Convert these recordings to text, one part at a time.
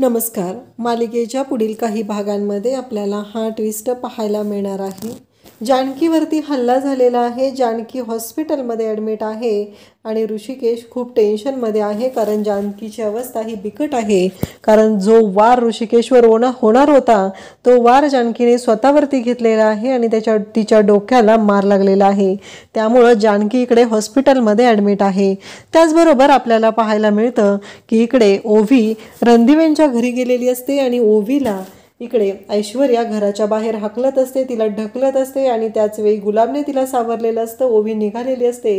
नमस्कार. मालिकेच्या पुढील काही भागांमध्ये आपल्याला हा ट्विस्ट पाहायला मिळणार आहे. जानकीवरती हल्ला झालेला आहे. जानकी हॉस्पिटलमध्ये ॲडमिट आहे आणि ऋषिकेश खूप टेन्शनमध्ये आहे, कारण जानकीची अवस्था ही बिकट आहे. कारण जो वार ऋषिकेशवर होणार होता तो वार जानकीने स्वतःवरती घेतलेला आहे आणि तिच्या डोक्याला मार लागलेला आहे. त्यामुळं जानकी इकडे हॉस्पिटलमध्ये ॲडमिट आहे. त्याचबरोबर आपल्याला पाहायला मिळतं की इकडे ओवी रणदिवेंच्या घरी गेलेली असते आणि ओवीला इकडे ऐश्वर्या घराच्या बाहेर हाकलत असते, तिला ढकलत असते आणि त्याच वेळी गुलाबने तिला सावरलेलं असतं. ओवी निघालेली असते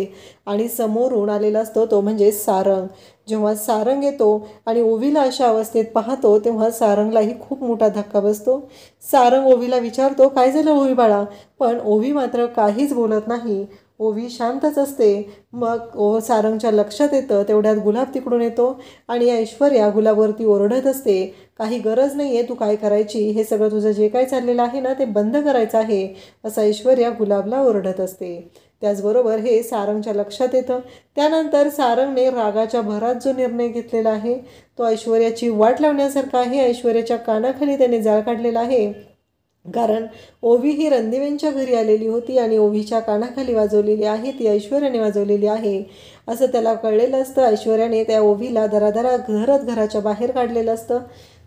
आणि समोरून आलेला असतो तो म्हणजे सारंग. जेव्हा सारंग येतो आणि ओवीला अशा अवस्थेत पाहतो तेव्हा सारंगलाही खूप मोठा धक्का बसतो. सारंग ओवीला विचारतो, काय झालं ओवी बाळा? पण ओवी मात्र काहीच बोलत नाही. ओवी शांतच असते. मग सारंगच्या लक्षात येतं तेवढ्यात गुलाब तिकडून येतो आणि ऐश्वर्या गुलाबवरती ओरडत असते, काही गरज नाही आहे तू काय करायची, हे सगळं तुझं जे काय चाललेलं आहे ना ते बंद करायचं आहे, असं ऐश्वर्या गुलाबला ओरडत असते. त्याचबरोबर हे सारंगच्या लक्षात येतं. त्यानंतर सारंगने रागाच्या भरात जो निर्णय घेतलेला आहे तो ऐश्वर्याची वाट लावण्यासारखा आहे. ऐश्वर्याच्या कानाखाली त्याने जाळ काढलेला आहे, कारण ओवी ही रणदिवेंच्या घरी आलेली होती आणि ओवीच्या कानाखाली वाजवलेली आहे ती ऐश्वर्याने वाजवलेली आहे असं त्याला कळलेलं असतं. ऐश्वर्याने त्या ओवीला दरादरा घराच्या बाहेर काढलेलं असतं.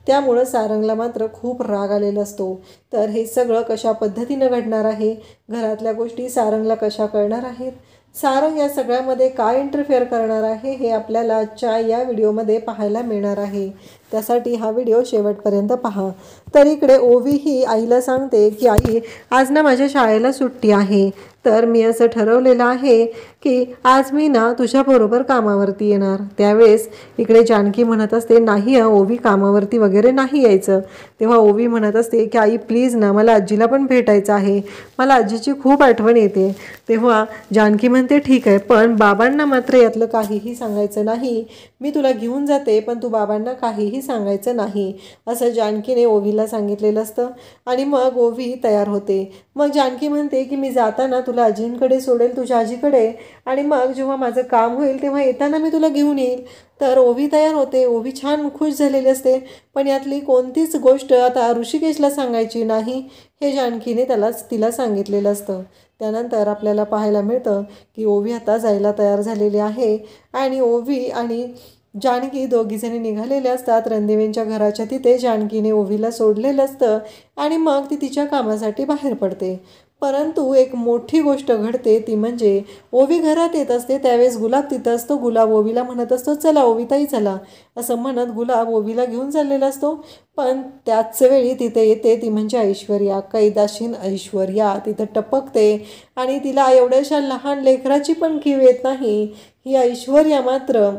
त्यामुळं सारंगला मात्र खूप राग आलेला असतो. तर हे सगळं कशा पद्धतीनं घडणार आहे, घरातल्या गोष्टी सारंगला कशा कळणार आहेत, सारंग या सगळ्यामध्ये काय इंटरफेअर करणार आहे, हे आपल्याला आजच्या या व्हिडिओमध्ये पाहायला मिळणार आहे. त्यासाठी हा व्हिडिओ शेवटपर्यंत पहा. तर इकडे ओवी ही आईला सांगते की आई, आज ना माझ्या शाळेला सुट्टी आहे, तर मी असं ठरवलेलं आहे की आज मी ना तुझ्याबरोबर कामावरती येणार. त्यावेळेस इकडे जानकी म्हणत असते, नाही ओवी कामावरती वगैरे नाही यायचं. तेव्हा ओवी म्हणत असते की आई प्लीज ना, मला आजीला पण भेटायचं आहे, मला आजीची खूप आठवण येते. तेव्हा जानकी म्हणते ठीक आहे, पण बाबांना मात्र यातलं काहीही सांगायचं नाही. मी तुला घेऊन जाते पण तू बाबांना काहीही सांगायचं नाही, असं जानकीने ओवीला सांगितलेलं असतं. आणि मग ओवी तयार होते. मग जानकी म्हणते की मी जाताना तुला आजींकडे सोडेल, तुझ्या आजीकडे, आणि मग जेव्हा माझं काम होईल तेव्हा येताना मी तुला घेऊन येईल. तर ओवी तयार होते. ओवी छान खुश झालेली असते, पण यातली कोणतीच गोष्ट आता ऋषिकेशला सांगायची नाही हे जानकीने तिला सांगितलेलं असतं. त्यानंतर आपल्याला पाहायला मिळतं की ओवी आता जायला तयार झालेली आहे आणि ओवी आणि जानकी दोघीजणी निघालेले असतात. रणदिवेंच्या घराच्या तिथे जानकीने ओवीला सोडलेलं असतं आणि मग ती तिच्या कामासाठी बाहेर पडते. परंतु एक मोठी गोष्ट घडते, ती म्हणजे ओवी घरात येत असते त्यावेळेस गुलाब तिथं असतो. गुलाब ओवीला म्हणत असतो, चला ओवीताई चला, असं म्हणत गुलाब ओवीला घेऊन चाललेला असतो. पण त्याच वेळी तिथे येते ती म्हणजे ऐश्वर्या, कैदाशीन ऐश्वर्या तिथं टपकते आणि तिला एवढ्याशा लहान लेकराची पण कीव येत नाही. ही ऐश्वर्या मात्र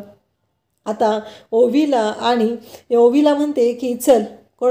आता ओवीला म्हणते की चल,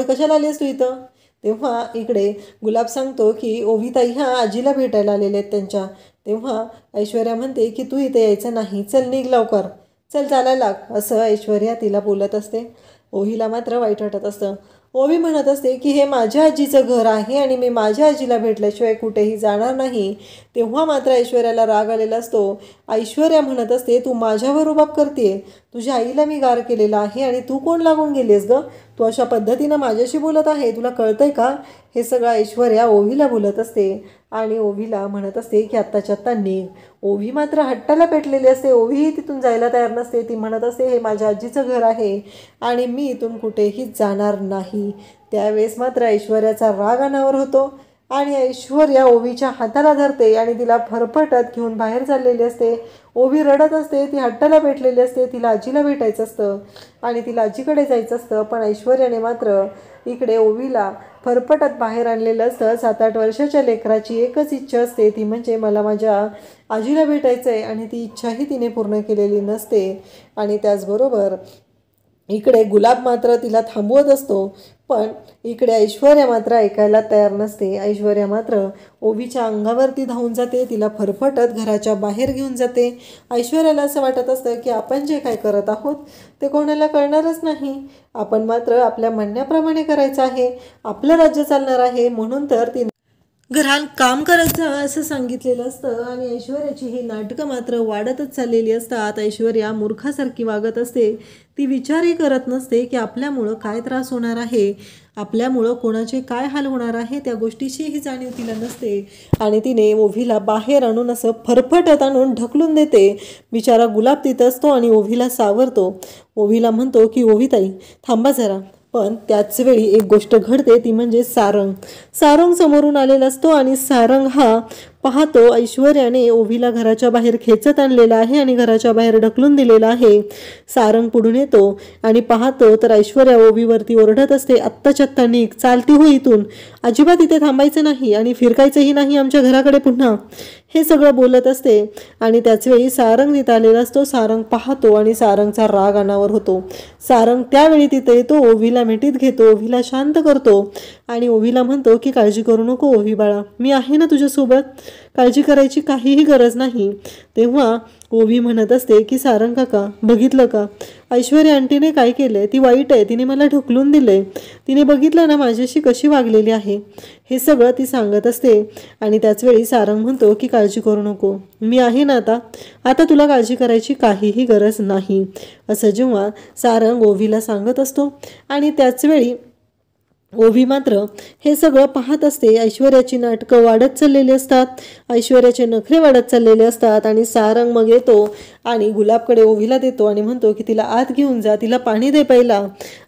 कशाला आलीस तू इथं? तेव्हा इकडे गुलाब सांगतो की ओवीताई ह्या आजीला भेटायला आलेले आहेत त्यांच्या. तेव्हा ऐश्वर्या म्हणते की तू इथे यायचं नाही, चल निघ लवकर, चल चालायला लाग, असं ऐश्वर्या तिला बोलत असते. ओवीला मात्र वाईट वाटत असतं. ओवी म्हणत असते की हे माझ्या आजीचं घर आहे आणि मी माझ्या आजीला भेटल्याशिवाय कुठेही जाणार नाही. तेव्हा मात्र ऐश्वर्याला राग आलेला असतो. ऐश्वर्या म्हणत असते, तू माझ्यावर रुबाब करते, तुझ्या आईला मी गार केलेला आहे आणि तू कोण लागून गेलीस ग? तू अशा पद्धतीनं माझ्याशी बोलत आहे, तुला कळतंय का? हे सगळं ऐश्वर्या ओवीला बोलत असते आणि ओवीला म्हणत असते की आत्ताच्या आत्ता निघ. ओवी मात्र हट्टाला पेटलेली असते. ओवीही तिथून जायला तयार नसते. ती म्हणत असते, हे माझ्या आजीचं घर आहे आणि मी इथून कुठेही जाणार नाही. त्यावेळेस मात्र ऐश्वर्याचा राग अनावर होतो आणि ऐश्वर्या ओवीच्या हाताला धरते आणि तिला फरफटत घेऊन बाहेर चाललेली असते. ओवी रडत असते, ती हट्टाला भेटलेली असते, तिला आजीला भेटायचं असतं आणि तिला आजीकडे जायचं असतं. पण ऐश्वर्याने मात्र इकडे ओवीला फरफटत बाहेर आणलेलं असतं. 7-8 वर्षाच्या लेकराची एकच इच्छा असते, ती म्हणजे मला माझ्या आजीला भेटायचं आहे, आणि ती इच्छाही तिने पूर्ण केलेली नसते. आणि त्याचबरोबर इकडे गुलाब मात्र तिला थांबवत असतो, पण इकडे ऐश्वर्या मात्र ऐकायला तयार नसते. ऐश्वर्या मात्र ओवीच्या अंगावरती धावून जाते, तिला फरफटत घराच्या बाहेर घेऊन जाते. ऐश्वर्याला असं वाटत असतं की आपण जे काय करत आहोत ते कोणाला कळणारच नाही, आपण मात्र आपल्या म्हणण्याप्रमाणे करायचं आहे, आपलं राज्य चालणार आहे. म्हणून तर ती घरात काम करायचं असं सांगितलेलं असतं आणि ऐश्वर्याची ही नाटकं मात्र वाढतच चाललेली असतात. ऐश्वर्या मूर्खासारखी वागत असते. ती विचारही करत नसते की आपल्यामुळं काय त्रास होणार आहे, आपल्यामुळं कोणाचे काय हाल होणार आहे, त्या गोष्टीचीही जाणीव तिला नसते. आणि तिने ओवीला बाहेर आणून असं फरफटत आणून ढकलून देते. बिचारा गुलाब तिथं असतो आणि ओवीला सावरतो. ओवीला म्हणतो की ओवीताई थांबा जरा. पण त्याच वेळी एक गोष्ट घडते, ती म्हणजे सारंग समोरून आलेला असतो आणि सारंग हा पाहतो ऐश्वर्याने ओवीला घराच्या बाहेर खेचत आणलेला आहे आणि घराच्या बाहेर ढकलून दिलेला आहे. सारंग पुढून येतो आणि पाहतो तर ऐश्वर्या ओवीवरती ओरडत असते, आत्ताच्या आत्ता निघ, चालती हो इथून, अजिबात इथे थांबायचं नाही आणि फिरकायचंही नाही आमच्या घराकडे पुन्हा, हे सगळं बोलत असते. आणि त्याचवेळी सारंग तिथं आलेला असतो. सारंग पाहतो आणि सारंगचा राग अनावर होतो. सारंग त्यावेळी तिथे येतो, ओवीला मिठीत घेतो, ओवीला शांत करतो आणि ओवीला म्हणतो की काळजी करू नको ओवी बाळा, मी आहे ना तुझ्यासोबत, काळजी करायची काहीही गरज नाही. तेव्हा ओवी म्हणत असते की सारंग काका बघितलं का, ऐश्वर्या आंटीने काय केलंय, ती वाईट आहे, तिने मला ढकलून दिलंय, तिने बघितलं ना माझ्याशी कशी वागलेली आहे, हे सगळं ती सांगत असते. आणि त्याचवेळी सारंग म्हणतो की काळजी करू नको, मी आहे ना आता तुला काळजी करायची काहीही गरज नाही, असं जेव्हा सारंग ओवीला सांगत असतो. आणि त्याचवेळी ओवी मात्र हे सगळं पाहत असते. ऐश्वर्याची नाटकं वाढत चाललेली असतात, ऐश्वर्याचे नखरे वाढत चाललेले असतात. आणि सारंग मग येतो आणि गुलाबकडे ओवीला देतो आणि म्हणतो की तिला आत घेऊन जा, तिला पाणी दे पहिला.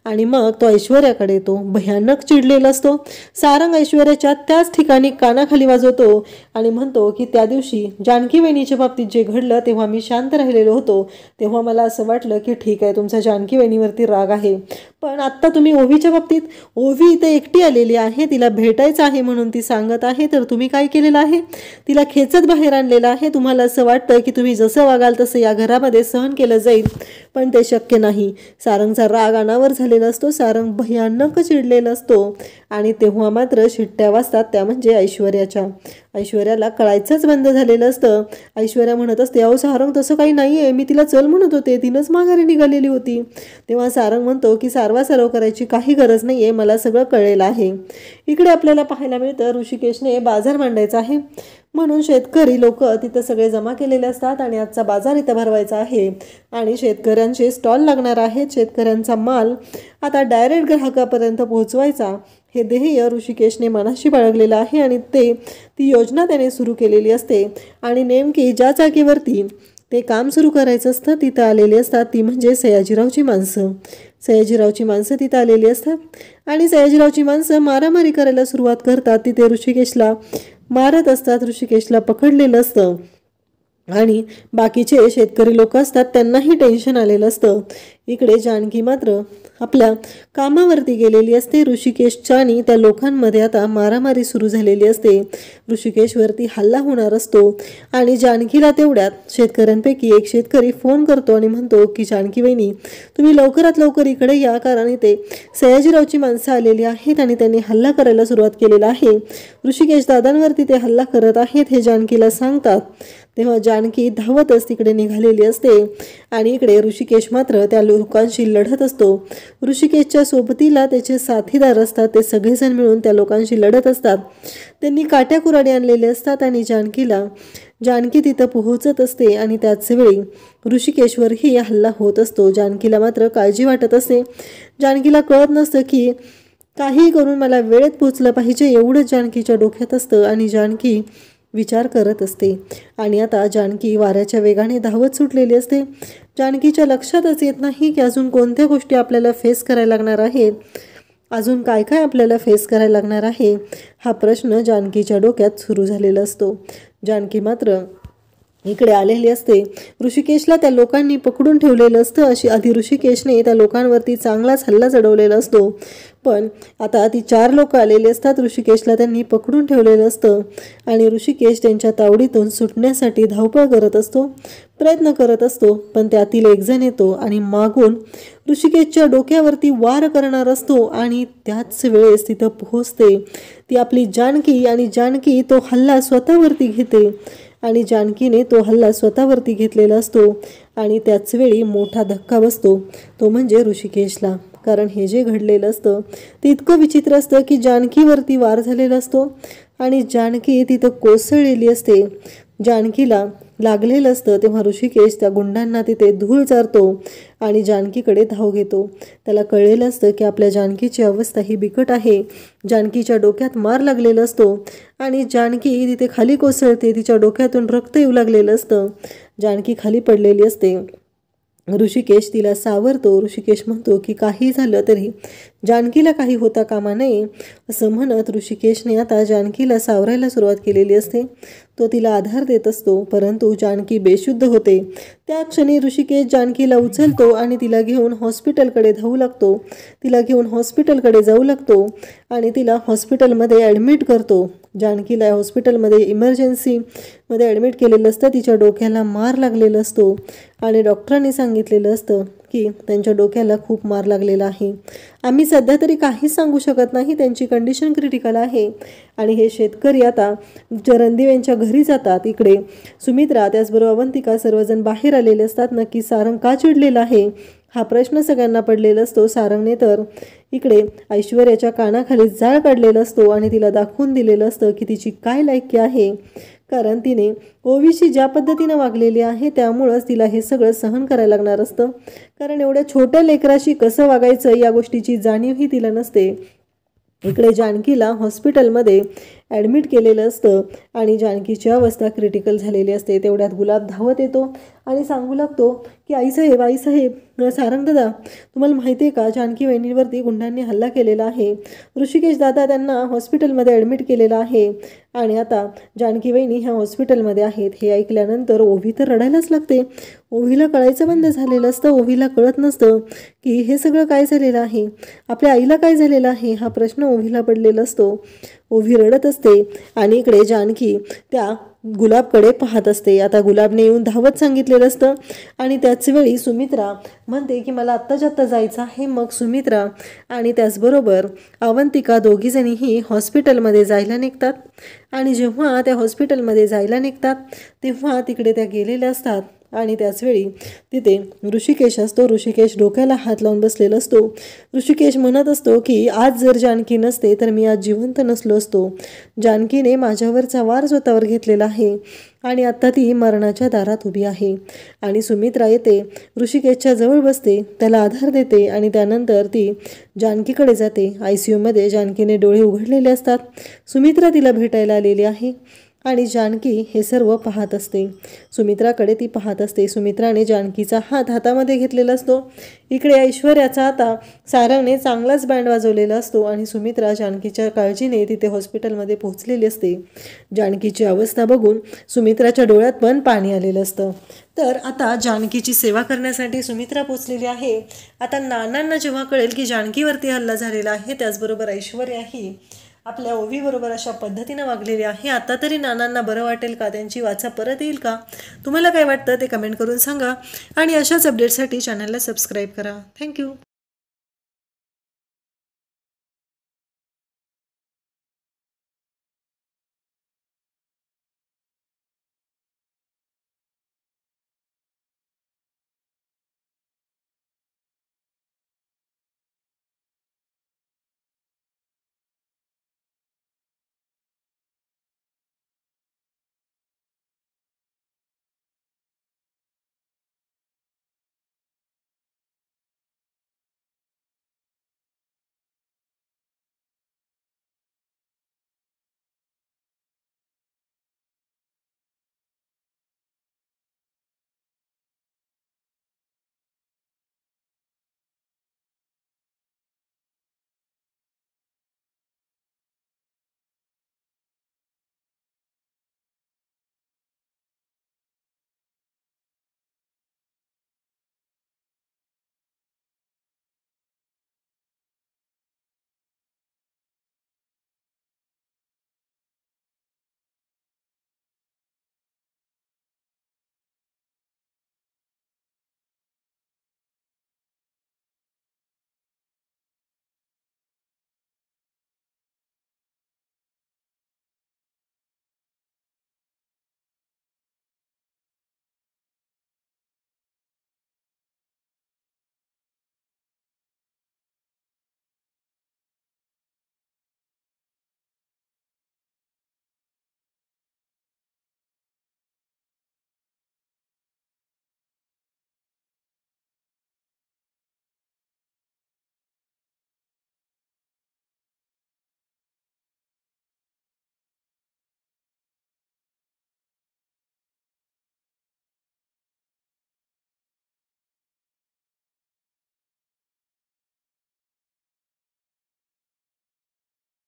आणि मग तो ऐश्वर्याकडे येतो, भयानक चिडलेला असतो. सारंग ऐश्वर्याच्या त्याच ठिकाणी कानाखाली वाजवतो आणि म्हणतो की त्या दिवशी जानकी वहिनीच्या बाबतीत जे घडलं तेव्हा मी शांत राहिलेलो होतो, तेव्हा मला असं वाटलं की ठीक आहे तुमचा जानकी वहिनीवरती राग आहे, पण आत्ता तुम्ही ओवीच्या बाबतीत, ओवी इथे एकटी आलेली आहे, तिला भेटायचं आहे म्हणून ती सांगत आहे, तर तुम्ही काय केलेलं आहे, तिला खेचत बाहेर आणलेलं आहे. तुम्हाला असं वाटतं की तुम्ही जसं वागाल तसं या घरामध्ये सहन केलं जाईल, पण ते शक्य नाही. सारंगचा राग अनावर झालेला असतो, सारंग भयानक चिडलेला असतो. आणि तेव्हा मात्र शिट्ट्या वाजतात, त्या म्हणजे ऐश्वर्याच्या. ऐश्वर्याला कळायचंच बंद झालेलं असतं. ऐश्वर्या म्हणत असते, अहो सारंग तसं काही नाही आहे, मी तिला चल म्हणत होते, तिनंच माघारी निघालेली होती. तेव्हा सारंग म्हणतो की सारवासारव करायची काही गरज नाही आहे, मला सगळं कळलेलं आहे. इकडे आपल्याला पाहायला मिळतं ऋषिकेशने बाजार मांडायचा आहे म्हणून शेतकरी लोक तिथं सगळे जमा केलेले असतात आणि आजचा बाजार इथं भरवायचा आहे आणि शेतकऱ्यांचे स्टॉल लागणार आहेत. शेतकऱ्यांचा माल आता डायरेक्ट ग्राहकापर्यंत पोहोचवायचा हे ध्येय ऋषिकेशने मनाशी बाळगलेलं आहे आणि ती योजना त्याने सुरू केलेली असते. आणि नेमकी ज्या जागेवरती ते काम सुरू करायचं असतं तिथं आलेली असतात ती म्हणजे सयाजीरावची माणसं. सयाजीरावची माणसं तिथं आलेली असतात आणि सयाजीरावची माणसं मारामारी करायला सुरुवात करतात. तिथे ऋषिकेशला मारत असतात, ऋषिकेशला पकडलेलं असतं आणि बाकीचे शेतकरी लोक असतात त्यांनाही टेन्शन आलेलं असतं. इकडे जानकी मात्र आपल्या कामावरती गेलेली असते. ऋषिकेशच्या आणि त्या लोकांमध्ये आता मारामारी सुरू झालेली असते. ऋषिकेशवरती हल्ला होणार असतो आणि जानकीला तेवढ्यात शेतकऱ्यांपैकी एक शेतकरी फोन करतो आणि म्हणतो की जानकी वहिनी तुम्ही लवकरात लवकर इकडे या, कारण इथे सयाजीरावची माणसं आलेली आहेत आणि त्यांनी हल्ला करायला सुरुवात केलेला आहे. ऋषिकेश दादांवरती ते हल्ला करत आहेत हे जानकीला सांगतात. तेव्हा जानकी धावतच तिकडे निघालेली असते आणि इकडे ऋषिकेश मात्र त्या लोकांशी लढत असतो. ऋषिकेशच्या सोबतीला त्याचे साथीदार असतात, ते सगळेजण मिळून त्या लोकांशी लढत असतात. त्यांनी काट्या कुऱ्हाडी आणलेले असतात आणि जानकी तिथं पोहोचत असते आणि त्याच वेळी ऋषिकेशवरही हल्ला होत असतो. जानकीला मात्र काळजी वाटत असते. जानकीला कळत नसतं की काही करून मला वेळेत पोहोचलं पाहिजे, एवढंच जानकीच्या डोक्यात असतं आणि जानकी विचार करत असते. आणि आता जानकी वाऱ्याच्या वेगाने धावत सुटलेली असते. जानकीच्या लक्षातच येत नाही की अजून कोणत्या गोष्टी आपल्याला फेस करायला लागणार आहेत, अजून काय काय आपल्याला फेस करायला लागणार आहे, हा प्रश्न जानकीच्या डोक्यात सुरू झालेला असतो. जानकी मात्र इकडे आलेली असते. ऋषिकेशला त्या लोकांनी पकडून ठेवलेलं असतं. अशी आधी ऋषिकेशने त्या लोकांवरती चांगलाच हल्ला चढवलेला असतो, पण आता ती 4 लोक आलेली असतात. ऋषिकेशला त्यांनी पकडून ठेवलेलं असतं आणि ऋषिकेश त्यांच्या तावडीतून सुटण्यासाठी धावपळ करत असतो, प्रयत्न करत असतो. पण त्यातील एक जण येतो आणि मागून ऋषिकेशच्या डोक्यावरती वार करणार असतो आणि त्याच वेळेस तिथं पोहोचते ती आपली जानकी आणि जानकी तो हल्ला स्वतःवरती घेते आणि जानकीने तो हल्ला स्वतःवरती घेतलेला असतो. आणि त्याच वेळी मोठा धक्का बसतो, तो म्हणजे ऋषिकेशला, कारण हे जे घडलेलं असतं ते इतकं विचित्र असतं की जानकीवरती वार झालेला असतो आणि जानकी तिथं कोसळलेली असते, जानकीला लागलेलं असतं। तेव्हा ऋषिकेश त्या गुंडांना तिथे धूळ चारतो आणि जानकीकडे धाव घेतो। त्याला कळलेलं असतं की आपल्या जानकीची अवस्था ही बिकट आहे, जानकीच्या डोक्यात मार लागलेला असतो आणि जानकी तिथे खाली कोसळते, तिच्या डोक्यातून रक्त येऊ लागलेलं असतं, जानकी खाली पडलेली असते। ऋषिकेश तिला सावरतो। ऋषिकेश म्हणतो की काही झालं तरी जानकीला काही होता कामा नये असं म्हणत ऋषिकेशने आता जानकीला सावरायला सुरुवात केलेली असते। तो तिला आधार देत असतो, परंतु जानकी बेशुद्ध होते। त्या क्षणी ऋषिकेश जानकीला उचलतो आणि तिला घेऊन हॉस्पिटलकडे धावू लागतो, तिला घेऊन हॉस्पिटलकडे जाऊ लागतो आणि तिला हॉस्पिटलमध्ये ॲडमिट करतो। जानकीला हॉस्पिटलमध्ये इमर्जन्सीमध्ये ॲडमिट केलेलं असतं, तिच्या डोक्याला मार लागलेला असतो आणि डॉक्टरांनी सांगितलेलं असतं की त्यांच्या डोक्याला खूप मार लागलेला आहे, आम्ही सध्या तरी काहीच सांगू शकत नाही, त्यांची कंडिशन क्रिटिकल आहे। आणि हे शेतकरी आता रणदिवे यांच्या घरी जातात। इकडे सुमित्रा त्याचबरोबर अवंतिका सर्वजण बाहेर आलेले असतात। नक्की सारंग का चिडलेला आहे हा प्रश्न सगळ्यांना पडलेला असतो। सारंगने तर इकडे ऐश्वर्याच्या कानाखाली जाळ काढलेला असतो आणि तिला दाखवून दिलेलं असतं की तिची काय लायकी आहे, कारण तिने ओवीशी ज्या पद्धतीने वागलेली आहे त्यामुळेच तिला हे सगळं सहन करायला लागणार असतं, कारण एवढ्या छोट्या लेकराशी कसं वागायचं या गोष्टीची जाणीवही तिला नसते। इकडे जानकीला हॉस्पिटलमध्ये ॲडमिट केलेलं असतं आणि जानकीची अवस्था क्रिटिकल झालेली असते। तेवढ्यात गुलाब धावत येतो आणि सांगू लागतो की आईसाहेब सारंग दादा, तुम्हाला माहिती आहे का जानकी वहिनीवरती गुंडांनी हल्ला केलेला आहे, ऋषिकेश दादा त्यांना हॉस्पिटलमध्ये ॲडमिट केलेलं आहे आणि आता जानकी वहिनी ह्या हॉस्पिटलमध्ये आहेत। हे ऐकल्यानंतर ओवी तर रडायलाच लागते। ओवीला कळायचं बंद झालेलं असतं, ओवीला कळत नसतं की हे सगळं काय झालेलं आहे, आपल्या आईला काय झालेलं आहे हा प्रश्न ओवीला पडलेला असतो। ओवी रडत असते आणि इकडे जानकी त्या गुलाबकडे पाहत असते। आता गुलाबने येऊन धावत सांगितलेलं असतं आणि त्याच वेळी सुमित्रा म्हणते की मला आत्ताच्या आत्ता जायचं आहे। मग सुमित्रा आणि त्याचबरोबर अवंतिका दोघीजणीही हॉस्पिटलमध्ये जायला निघतात आणि जेव्हा त्या हॉस्पिटलमध्ये जायला निघतात तेव्हा तिकडे त्या गेलेल्या असतात आणि त्याचवेळी तिथे ऋषिकेश असतो। ऋषिकेश डोक्याला हात लावून बसलेला असतो। ऋषिकेश म्हणत असतो की आज जर जानकी नसते तर मी आज जिवंत नसलो असतो, जानकीने माझ्यावरचा वार स्वतःवर घेतलेला आहे आणि आता ती मरणाच्या दारात उभी आहे। आणि सुमित्रा येते, ऋषिकेशच्या जवळ बसते, त्याला आधार देते आणि त्यानंतर ती जानकीकडे जाते। ICUमध्ये जानकीने डोळे उघडलेले असतात, सुमित्रा तिला भेटायला आलेली आहे आणि जानकी हे सर्व पाहत असते। सुमित्राकडे ती पाहत असते। सुमित्राने जानकीचा हात हातामध्ये घेतलेला असतो। इकडे ऐश्वर्याचा आता सारंगने चांगलाच बँड वाजवलेला असतो आणि सुमित्रा जानकीच्या काळजीने तिथे हॉस्पिटलमध्ये पोहोचलेली असते। जानकीची अवस्था बघून सुमित्राच्या डोळ्यात पण पाणी आलेलं असतं। तर आता जानकीची सेवा करण्यासाठी सुमित्रा पोचलेली आहे। आता नानांना जेव्हा कळेल की जानकीवरती हल्ला झालेला आहे, त्याचबरोबर ऐश्वर्याही आपल्या ओवीबरोबर अशा पद्धतीने वागलेली आहे, आता तरी नानांना बरं वाटेल का, त्यांची वाचा परत येईल का, तुम्हाला काय वाटतं ते कमेंट करून सांगा आणि अशाच अपडेटसाठी चॅनलला सबस्क्राईब करा। थँक्यू।